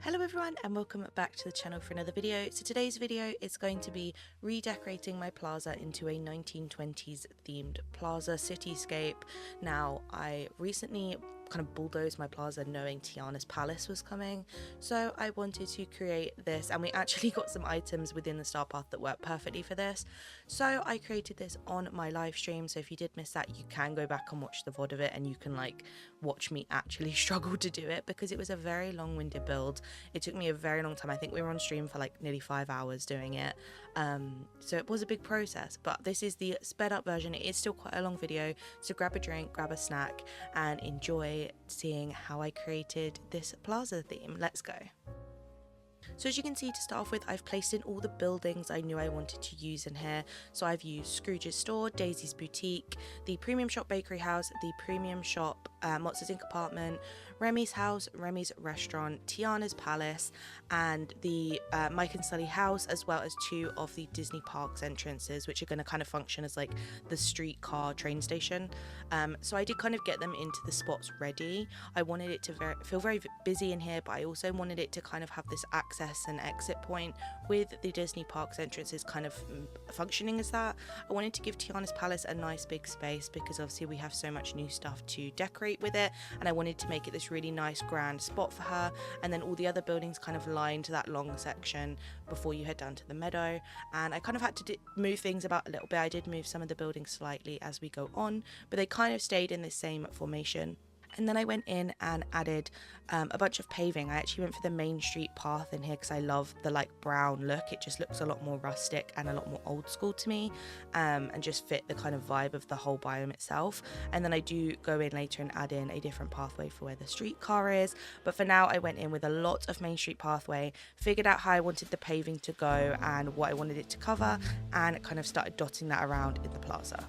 Hello everyone and welcome back to the channel for another video. So today's video is going to be redecorating my plaza into a 1920s themed plaza cityscape. Now I recently kind of bulldozed my plaza knowing Tiana's palace was coming, so I wanted to create this, and we actually got some items within the star path that work perfectly for this. So I created this on my live stream, so if you did miss that, you can go back and watch the VOD of it and you can like watch me actually struggle to do it, because it was a very long-winded build. It took me a very long time. I think we were on stream for like nearly 5 hours doing it, so it was a big process, but this is the sped up version. It is still quite a long video, so grab a drink, grab a snack and enjoy seeing how I created this plaza theme. Let's go. So as you can see, to start off with, I've placed in all the buildings I knew I wanted to use in here. So I've used Scrooge's store, Daisy's boutique, the premium shop bakery house, the premium shop Mott's Inc apartment, Remy's house, Remy's restaurant, Tiana's palace, and the Mike and Sully house, as well as 2 of the Disney parks entrances, which are going to kind of function as like the streetcar train station. So I did kind of get them into the spots ready. I wanted it to feel very busy in here, but I also wanted it to kind of have this access and exit point with the Disney parks entrances kind of functioning as that. I wanted to give Tiana's palace a nice big space because obviously we have so much new stuff to decorate with it, and I wanted to make it this really nice grand spot for her, and then all the other buildings kind of lined that long section before you head down to the meadow. And I kind of had to move things about a little bit. I did move some of the buildings slightly as we go on, but they kind of stayed in the same formation. And then I went in and added a bunch of paving. I actually went for the main street path in here because I love the like brown look. It just looks a lot more rustic and a lot more old school to me, and just fit the kind of vibe of the whole biome itself. And then I do go in later and add in a different pathway for where the streetcar is. But for now, I went in with a lot of main street pathway, figured out how I wanted the paving to go and what I wanted it to cover, and kind of started dotting that around in the plaza.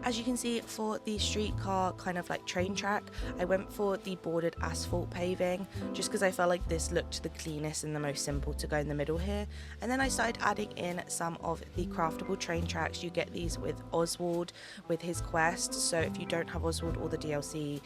As you can see, for the streetcar kind of like train track, I went for the bordered asphalt paving just because I felt like this looked the cleanest and the most simple to go in the middle here. And then I started adding in some of the craftable train tracks. You get these with Oswald with his quest, so if you don't have Oswald or the DLC,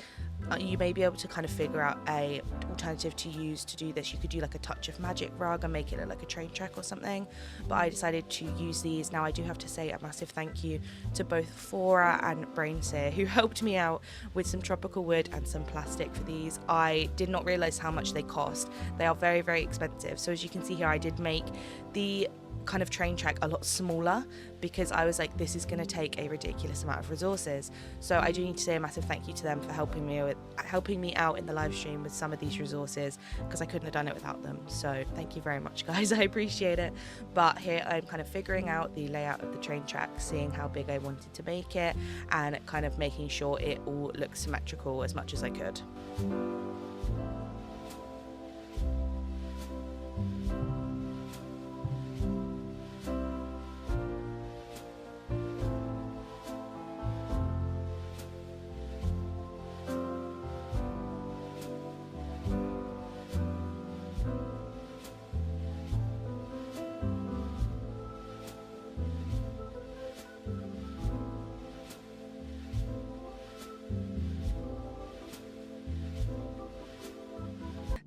you may be able to kind of figure out a alternative to use to do this. You could do like a touch of magic rug and make it look like a train track or something, but I decided to use these. Now I do have to say a massive thank you to both Fora and Brainseer who helped me out with some tropical wood and some plastic for these. I did not realize how much they cost. They are very, very expensive. So as you can see here, I did make the kind of train track a lot smaller because I was like, this is going to take a ridiculous amount of resources. So I do need to say a massive thank you to them for helping me out in the live stream with some of these resources, because I couldn't have done it without them. So thank you very much, guys. I appreciate it. But here I'm kind of figuring out the layout of the train track, seeing how big I wanted to make it, and kind of making sure it all looks symmetrical as much as I could.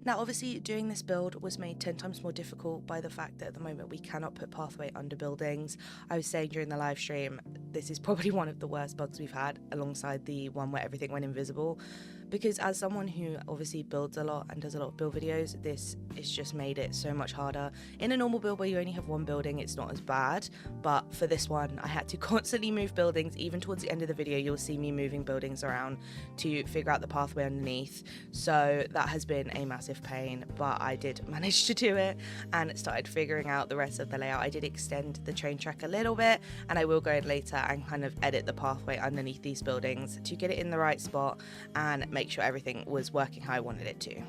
Now obviously doing this build was made 10 times more difficult by the fact that at the moment we cannot put pathway under buildings. I was saying during the live stream, this is probably one of the worst bugs we've had, alongside the one where everything went invisible, because as someone who obviously builds a lot and does a lot of build videos, this has just made it so much harder. In a normal build where you only have one building, it's not as bad, but for this one I had to constantly move buildings. Even towards the end of the video you'll see me moving buildings around to figure out the pathway underneath, so that has been a massive pain, but I did manage to do it and started figuring out the rest of the layout. I did extend the train track a little bit, and I will go in later and kind of edit the pathway underneath these buildings to get it in the right spot and make sure everything was working how I wanted it to.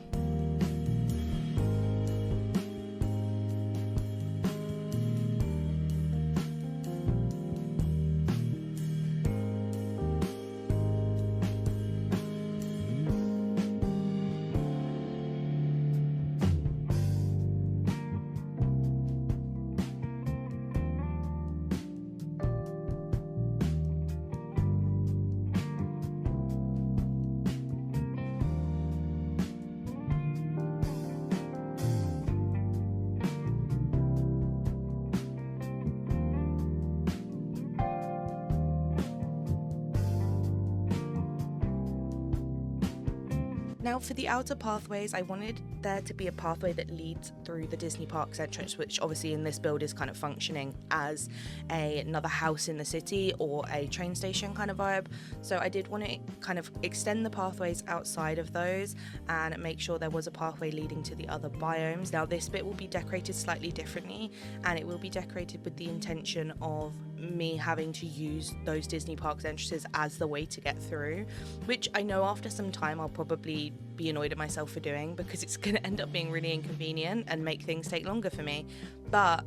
Now for the outer pathways, I wanted there to be a pathway that leads through the Disney Parks entrance, which obviously in this build is kind of functioning as another house in the city or a train station kind of vibe. So I did want to kind of extend the pathways outside of those and make sure there was a pathway leading to the other biomes. Now this bit will be decorated slightly differently, and it will be decorated with the intention of me having to use those Disney Parks entrances as the way to get through, which I know after some time I'll probably be annoyed at myself for doing, because it's going to end up being really inconvenient and make things take longer for me. But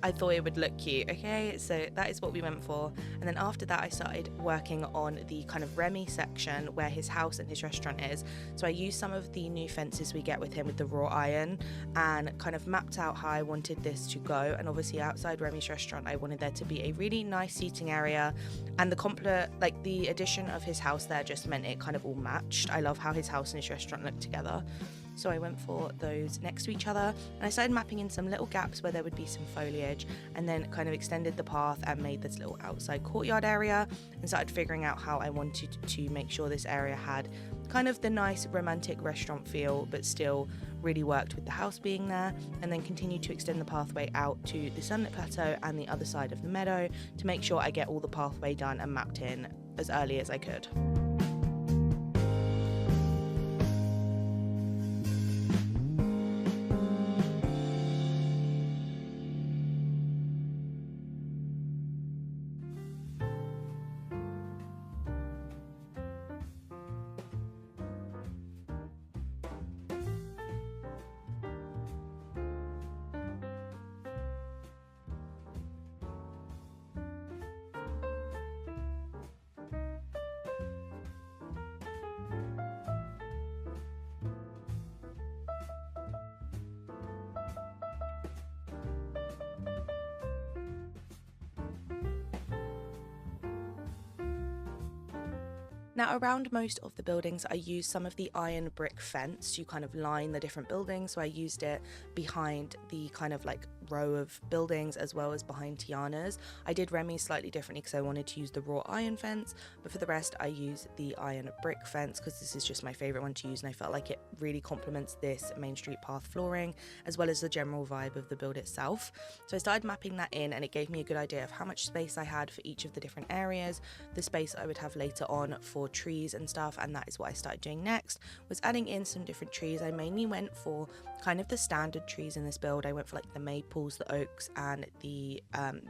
I thought it would look cute, okay? So that is what we went for. And then after that I started working on the kind of Remy section where his house and his restaurant is. So I used some of the new fences we get with him with the raw iron and kind of mapped out how I wanted this to go. And obviously outside Remy's restaurant I wanted there to be a really nice seating area, and the addition of his house there just meant it kind of all matched. I love how his house and his restaurant look together. So I went for those next to each other, and I started mapping in some little gaps where there would be some foliage, and then kind of extended the path and made this little outside courtyard area, and started figuring out how I wanted to make sure this area had kind of the nice romantic restaurant feel but still really worked with the house being there, and then continued to extend the pathway out to the sunlit plateau and the other side of the meadow to make sure I get all the pathway done and mapped in as early as I could. Now around most of the buildings I used some of the iron brick fence to kind of line the different buildings, so I used it behind the kind of like row of buildings as well as behind Tiana's. I did Remy's slightly differently because I wanted to use the raw iron fence, but for the rest I used the iron brick fence because this is just my favourite one to use, and I felt like it really complements this main street path flooring as well as the general vibe of the build itself. So I started mapping that in, and it gave me a good idea of how much space I had for each of the different areas, the space I would have later on for trees and stuff, and that is what I started doing next, was adding in some different trees. I mainly went for kind of the standard trees in this build. I went for like the maples, the oaks and the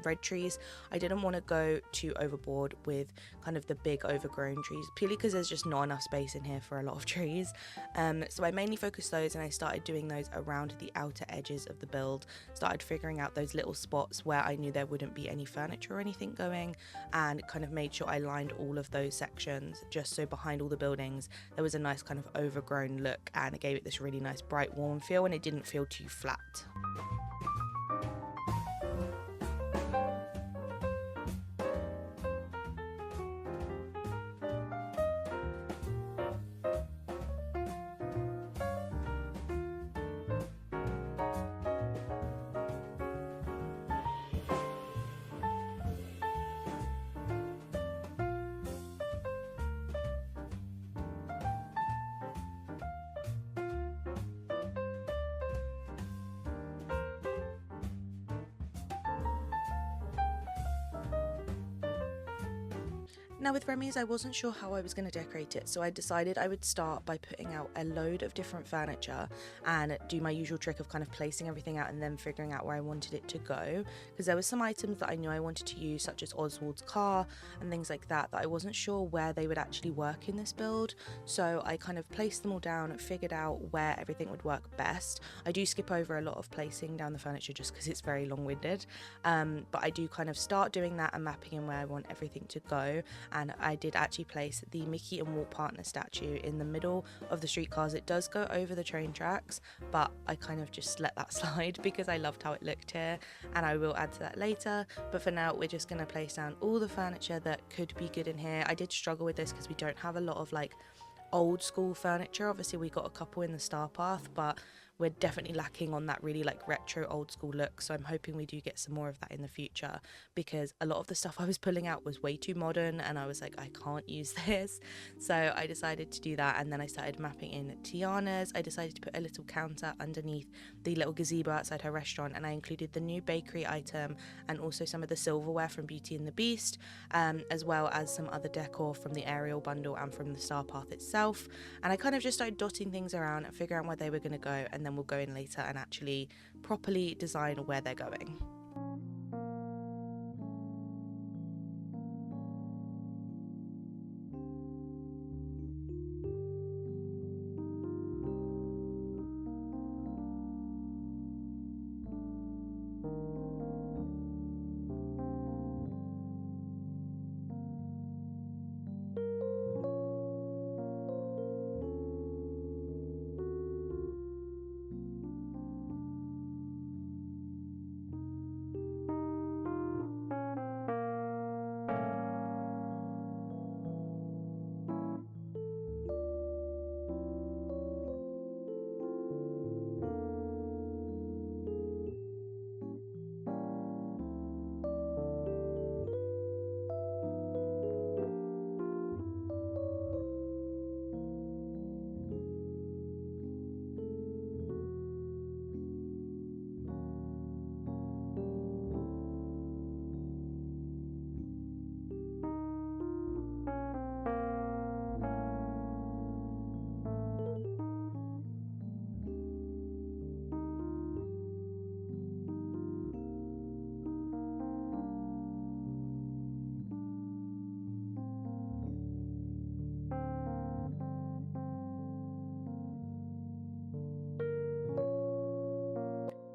red trees. I didn't want to go too overboard with kind of the big overgrown trees, purely because there's just not enough space in here for a lot of trees. So I mainly focused those, and I started doing those around the outer edges of the build, started figuring out those little spots where I knew there wouldn't be any furniture or anything going, and kind of made sure I lined all of those sections just so behind all the buildings there was a nice kind of overgrown look, and it gave it this really nice bright warm feel, and it didn't feel too flat. Now with Remy's, I wasn't sure how I was going to decorate it, so I decided I would start by putting out a load of different furniture and do my usual trick of kind of placing everything out and then figuring out where I wanted it to go, because there were some items that I knew I wanted to use, such as Oswald's car and things like that, that I wasn't sure where they would actually work in this build. So I kind of placed them all down and figured out where everything would work best. I do skip over a lot of placing down the furniture just because it's very long-winded, but I do kind of start doing that and mapping in where I want everything to go. And I did actually place the Mickey and Walt partner statue in the middle of the streetcars. It does go over the train tracks, but I kind of just let that slide because I loved how it looked here, and I will add to that later. But for now we're just going to place down all the furniture that could be good in here. I did struggle with this because we don't have a lot of like old school furniture. Obviously we got a couple in the star path, but we're definitely lacking on that really like retro old school look, so I'm hoping we do get some more of that in the future, because a lot of the stuff I was pulling out was way too modern and I was like, I can't use this. So I decided to do that, and then I started mapping in Tiana's. I decided to put a little counter underneath the little gazebo outside her restaurant, and I included the new bakery item and also some of the silverware from Beauty and the Beast, as well as some other decor from the aerial bundle and from the star path itself. And I kind of just started dotting things around and figuring out where they were going to go, and then we'll go in later and actually properly design where they're going.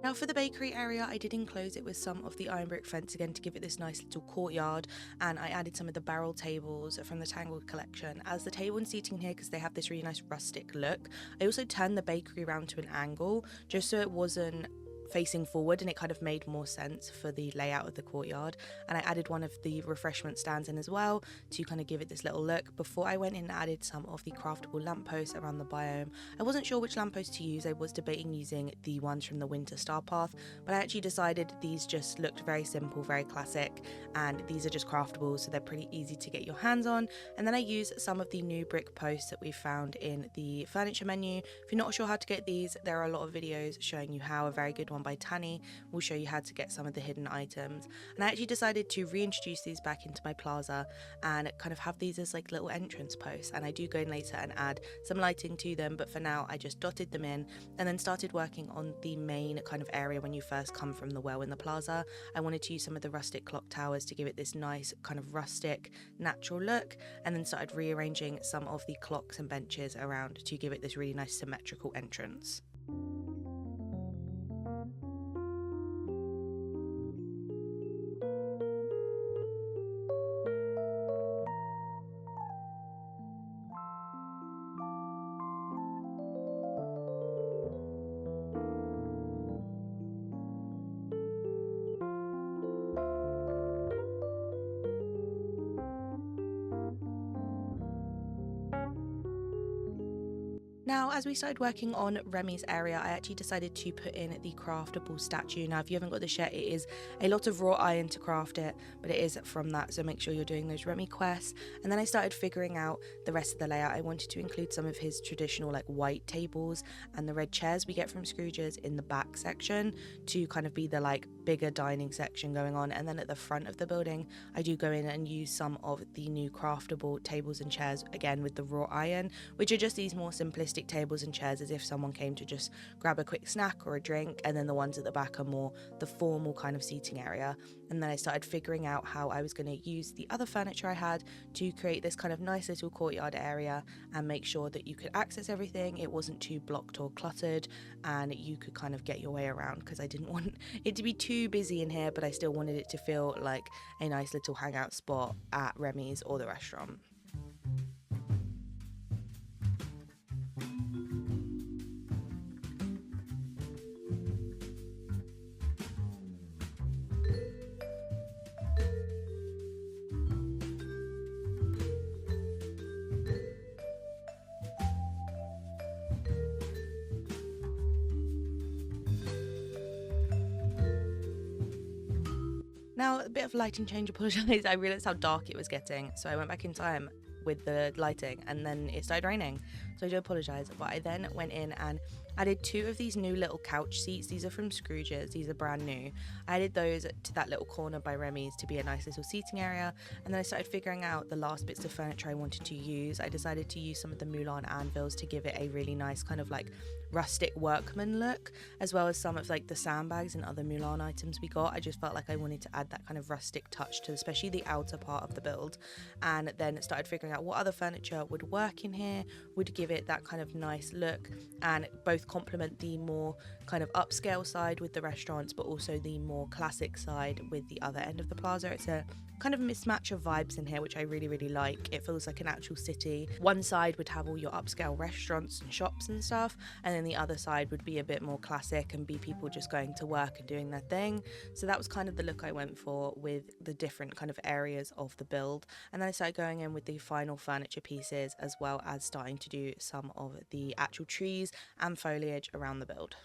Now for the bakery area, I did enclose it with some of the iron brick fence again to give it this nice little courtyard, and I added some of the barrel tables from the Tangled collection as the table and seating here, because they have this really nice rustic look. I also turned the bakery around to an angle just so it wasn't facing forward, and it kind of made more sense for the layout of the courtyard. And I added one of the refreshment stands in as well to kind of give it this little look. Before I went in and added some of the craftable lampposts around the biome. I wasn't sure which lamppost to use. I was debating using the ones from the winter star path, but I actually decided these just looked very simple, very classic, and these are just craftable, so they're pretty easy to get your hands on. And then I used some of the new brick posts that we found in the furniture menu. If you're not sure how to get these, there are a lot of videos showing you how. A very good one by Tanny will show you how to get some of the hidden items. And I actually decided to reintroduce these back into my plaza and kind of have these as like little entrance posts, and I do go in later and add some lighting to them, but for now I just dotted them in and then started working on the main kind of area when you first come from the well in the plaza. I wanted to use some of the rustic clock towers to give it this nice kind of rustic natural look, and then started rearranging some of the clocks and benches around to give it this really nice symmetrical entrance. Now, as we started working on Remy's area, I actually decided to put in the craftable statue. Now, if you haven't got this yet, it is a lot of raw iron to craft it, but it is from that, so make sure you're doing those Remy quests. And then I started figuring out the rest of the layout. I wanted to include some of his traditional like white tables and the red chairs we get from Scrooge's in the back section to kind of be the like bigger dining section going on. And then at the front of the building, I do go in and use some of the new craftable tables and chairs, again with the raw iron, which are just these more simplistic tables and chairs as if someone came to just grab a quick snack or a drink, and then the ones at the back are more the formal kind of seating area. And then I started figuring out how I was going to use the other furniture I had to create this kind of nice little courtyard area and make sure that you could access everything, it wasn't too blocked or cluttered, and you could kind of get your way around, because I didn't want it to be too busy in here, but I still wanted it to feel like a nice little hangout spot at Remy's or the restaurant. Now, a bit of lighting change, apologise, I realised how dark it was getting, so I went back in time with the lighting and then it started raining, so I do apologise. But I then went in and added 2 of these new little couch seats. These are from Scrooge's, these are brand new. I added those to that little corner by Remy's to be a nice little seating area, and then I started figuring out the last bits of furniture I wanted to use. I decided to use some of the Moulin anvils to give it a really nice kind of like rustic workman look, as well as some of like the sandbags and other Moulin items we got. I just felt like I wanted to add that kind of rustic touch to especially the outer part of the build, and then started figuring out what other furniture would work in here, would give it that kind of nice look and both complement the more kind of upscale side with the restaurants but also the more classic side with the other end of the plaza. It's a kind of mismatch of vibes in here, which I really like. It feels like an actual city. One side would have all your upscale restaurants and shops and stuff, and then the other side would be a bit more classic and be people just going to work and doing their thing. So that was kind of the look I went for with the different kind of areas of the build. And then I started going in with the final furniture pieces, as well as starting to do some of the actual trees and foliage around the build.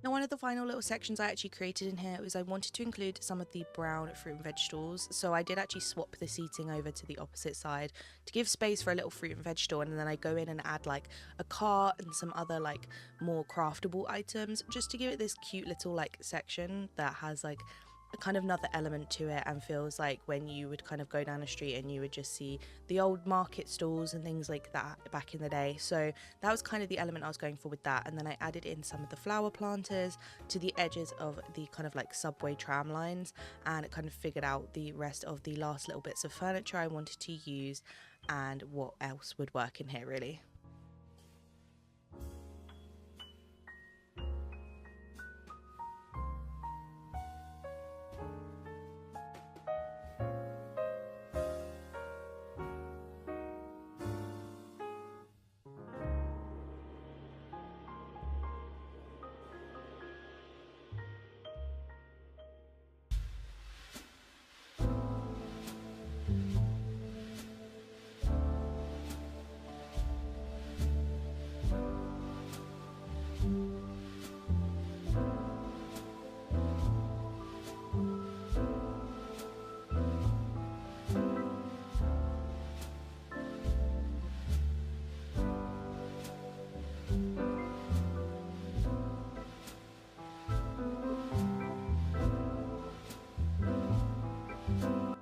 Now, one of the final little sections I actually created in here was I wanted to include some of the brown fruit and veg stalls. So I did actually swap the seating over to the opposite side to give space for a little fruit and veg stall, and then I go in and add like a cart and some other like more craftable items just to give it this cute little like section that has like a kind of another element to it and feels like when you would kind of go down a street and you would just see the old market stalls and things like that back in the day. So that was kind of the element I was going for with that. And then I added in some of the flower planters to the edges of the kind of like subway tram lines, and it kind of figured out the rest of the last little bits of furniture I wanted to use and what else would work in here really.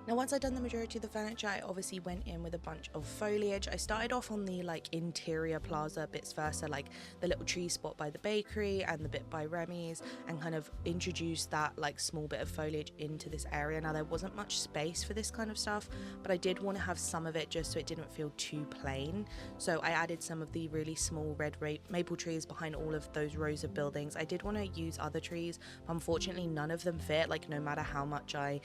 Now, once I'd done the majority of the furniture, I obviously went in with a bunch of foliage. I started off on the like interior plaza bits first, so like the little tree spot by the bakery and the bit by Remy's, and kind of introduced that like small bit of foliage into this area. Now, there wasn't much space for this kind of stuff, but I did want to have some of it just so it didn't feel too plain. So I added some of the really small red maple trees behind all of those rows of buildings. I did want to use other trees, but unfortunately none of them fit. Like, no matter how much I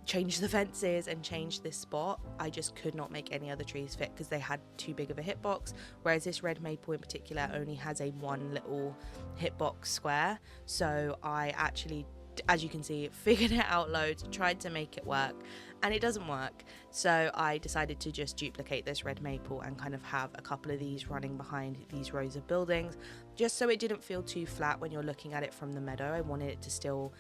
changed the fences and changed this spot, I just could not make any other trees fit because they had too big of a hitbox, whereas this red maple in particular only has a one little hitbox square. So I actually, as you can see, figured it out loads, tried to make it work, and it doesn't work. So I decided to just duplicate this red maple and kind of have a couple of these running behind these rows of buildings, just so it didn't feel too flat when you're looking at it from the meadow. I wanted it to still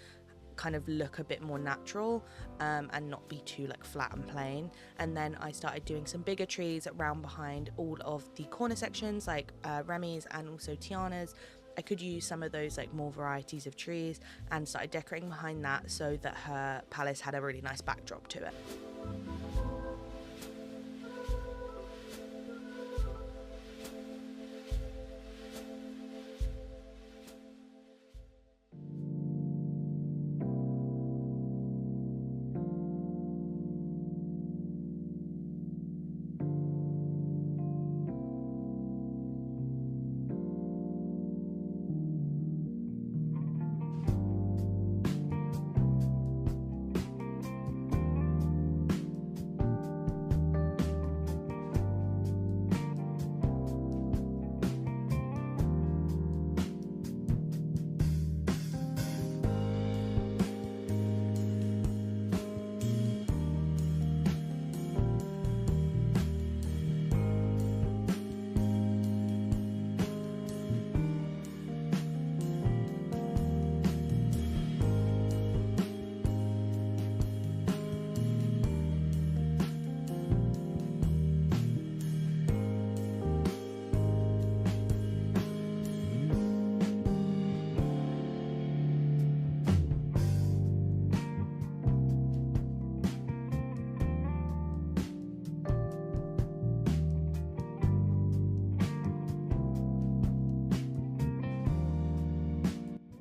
kind of look a bit more natural and not be too like flat and plain. And then I started doing some bigger trees around behind all of the corner sections, like Remy's and also Tiana's. I could use some of those like more varieties of trees, and started decorating behind that so that her palace had a really nice backdrop to it.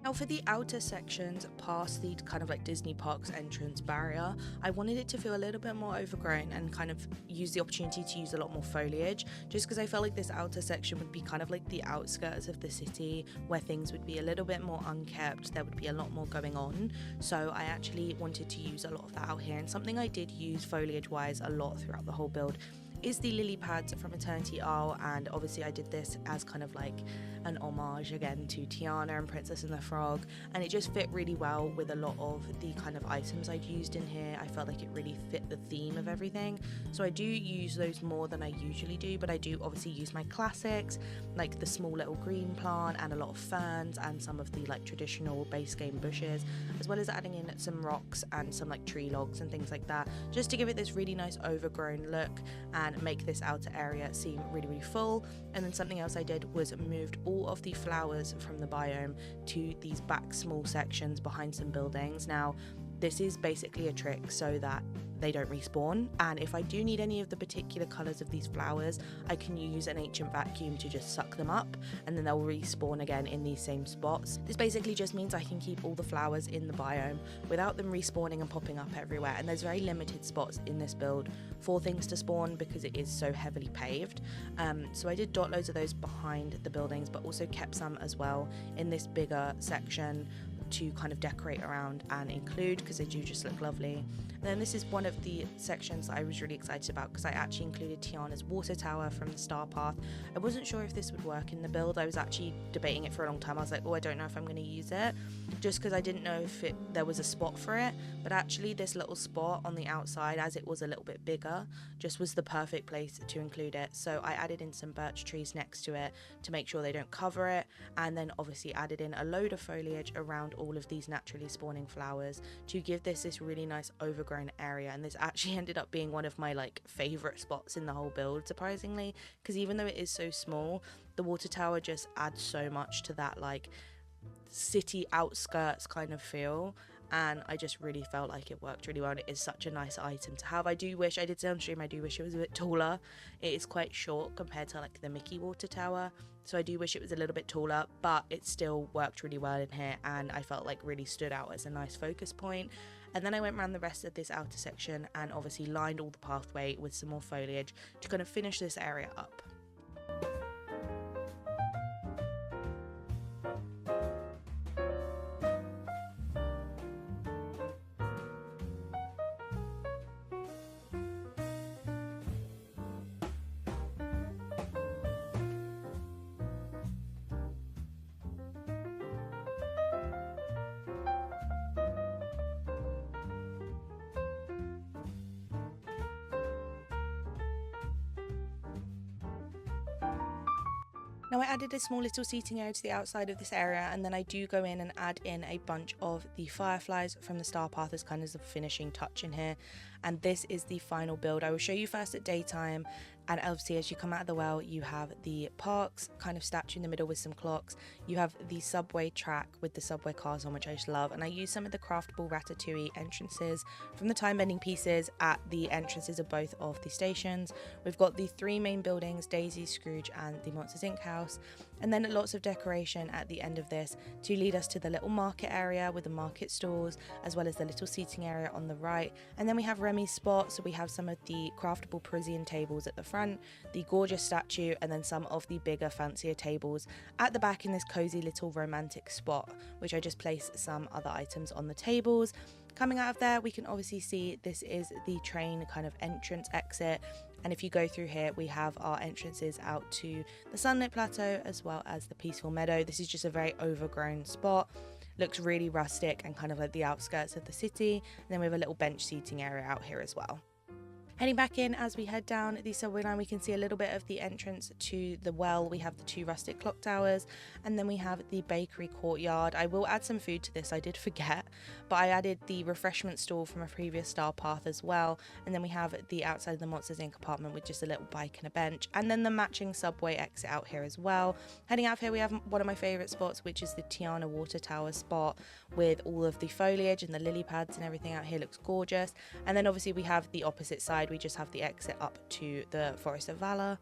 Now for the outer sections past the kind of like Disney Parks entrance barrier, I wanted it to feel a little bit more overgrown and kind of use the opportunity to use a lot more foliage, just because I felt like this outer section would be kind of like the outskirts of the city where things would be a little bit more unkept, there would be a lot more going on. So I actually wanted to use a lot of that out here, and something I did use foliage wise a lot throughout the whole build is the lily pads from Eternity Isle, and obviously I did this as kind of like an homage again to Tiana and Princess and the Frog, and it just fit really well with a lot of the kind of items I'd used in here. I felt like it really fit the theme of everything, so I do use those more than I usually do, but I do obviously use my classics like the small little green plant and a lot of ferns and some of the like traditional base game bushes, as well as adding in some rocks and some like tree logs and things like that, just to give it this really nice overgrown look and make this outer area seem really full. And then something else I did was moved all of the flowers from the biome to these back small sections behind some buildings. Now this is basically a trick so that they don't respawn, and if I do need any of the particular colours of these flowers, I can use an ancient vacuum to just suck them up, and then they'll respawn again in these same spots. This basically just means I can keep all the flowers in the biome without them respawning and popping up everywhere, and there's very limited spots in this build for things to spawn because it is so heavily paved. So I did dot loads of those behind the buildings, but also kept some as well in this bigger section to kind of decorate around and include, because they do just look lovely. And then this is one of the sections that I was really excited about, because I actually included Tiana's water tower from the Star Path. I wasn't sure if this would work in the build. I was actually debating it for a long time. I was like, oh, I don't know if I'm going to use it, just because I didn't know if there was a spot for it. But actually this little spot on the outside, as it was a little bit bigger, just was the perfect place to include it. So I added in some birch trees next to it to make sure they don't cover it, and then obviously added in a load of foliage around all of these naturally spawning flowers to give this really nice overgrown area. And this actually ended up being one of my like favorite spots in the whole build, surprisingly, because even though it is so small, the water tower just adds so much to that like city outskirts kind of feel, and I just really felt like it worked really well, and it is such a nice item to have. I did say on stream, I do wish it was a bit taller. It is quite short compared to like the Mickey water tower, so I do wish it was a little bit taller, but it still worked really well in here, and I felt like really stood out as a nice focus point. And then I went around the rest of this outer section and obviously lined all the pathway with some more foliage to kind of finish this area up. Now I added a small little seating area to the outside of this area, and then I do go in and add in a bunch of the fireflies from the Star Path as kind of the finishing touch in here. And this is the final build. I will show you first at daytime, And obviously as you come out of the well, you have the parks kind of statue in the middle with some clocks. You have the subway track with the subway cars on, which I just love. And I use some of the craftable ratatouille entrances from the time bending pieces at the entrances of both of the stations. We've got the three main buildings, Daisy, Scrooge and the Monsters Inc. house. And then lots of decoration at the end of this to lead us to the little market area with the market stalls, as well as the little seating area on the right. And then we have Remy's spot, so we have some of the craftable Parisian tables at the front, the gorgeous statue, and then some of the bigger, fancier tables at the back in this cozy little romantic spot, which I just placed some other items on the tables. Coming out of there, we can obviously see this is the train kind of entrance exit. And if you go through here, we have our entrances out to the sunlit plateau as well as the peaceful meadow. This is just a very overgrown spot. Looks really rustic and kind of like the outskirts of the city. And then we have a little bench seating area out here as well. Heading back in, as we head down the subway line, we can see a little bit of the entrance to the well. We have the two rustic clock towers, and then we have the bakery courtyard. I will add some food to this, I did forget, but I added the refreshment stall from a previous star path as well. And then we have the outside of the Monsters Inc. apartment with just a little bike and a bench, and then the matching subway exit out here as well. Heading out here, we have one of my favourite spots, which is the Tiana water tower spot with all of the foliage and the lily pads and everything out here. Looks gorgeous. And then obviously we have the opposite side. We just have the exit up to the Forest of Valor.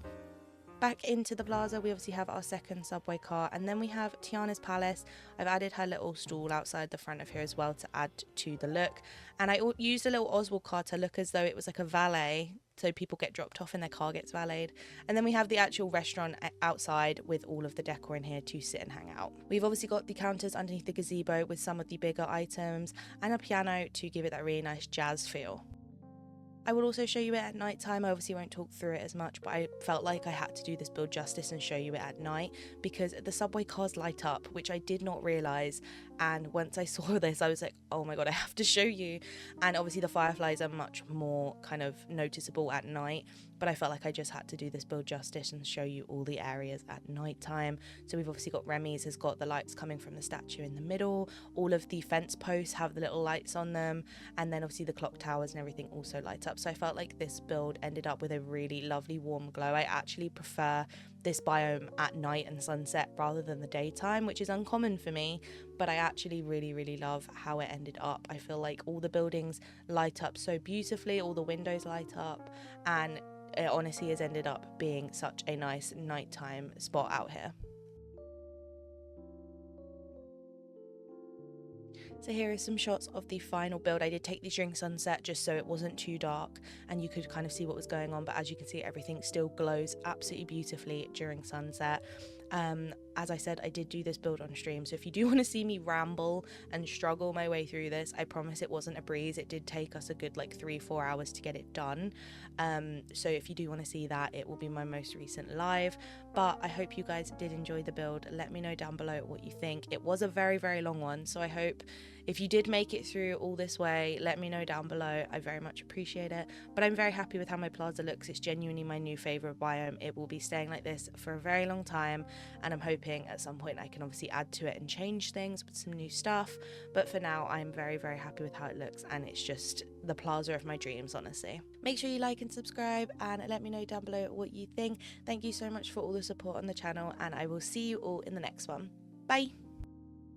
Back into the plaza, we obviously have our second subway car, and then we have Tiana's palace. I've added her little stall outside the front of here as well to add to the look, and I used a little Oswald car to look as though it was like a valet, so people get dropped off and their car gets valeted. And then we have the actual restaurant outside with all of the decor in here to sit and hang out. We've obviously got the counters underneath the gazebo with some of the bigger items and a piano to give it that really nice jazz feel. I will also show you it at night time. I obviously won't talk through it as much, but I felt like I had to do this build justice and show you it at night because the subway cars light up, which I did not realise. And once I saw this, I was like, oh my god, I have to show you. And obviously the fireflies are much more kind of noticeable at night, but I felt like I just had to do this build justice and show you all the areas at night time. So we've obviously got Remy's has got the lights coming from the statue in the middle. All of the fence posts have the little lights on them, and then obviously the clock towers and everything also light up. So I felt like this build ended up with a really lovely warm glow. I actually prefer this biome at night and sunset rather than the daytime, which is uncommon for me, but I actually really love how it ended up. I feel like all the buildings light up so beautifully, all the windows light up, and it honestly has ended up being such a nice nighttime spot out here. So here are some shots of the final build. I did take these during sunset just so it wasn't too dark and you could kind of see what was going on, but as you can see, everything still glows absolutely beautifully during sunset. As I said, I did do this build on stream, so if you do want to see me ramble and struggle my way through this, I promise it wasn't a breeze. It did take us a good like 3-4 hours to get it done. So if you do want to see that, it will be my most recent live. But I hope you guys did enjoy the build. Let me know down below what you think. It was a very long one, so I hope if you did make it through all this way, let me know down below. I very much appreciate it. But I'm very happy with how my plaza looks. It's genuinely my new favourite biome. It will be staying like this for a very long time, and I'm hoping at some point I can obviously add to it and change things with some new stuff. But for now, I'm very happy with how it looks, and it's just the plaza of my dreams, honestly. Make sure you like and subscribe and let me know down below what you think. Thank you so much for all the support on the channel, and I will see you all in the next one. Bye!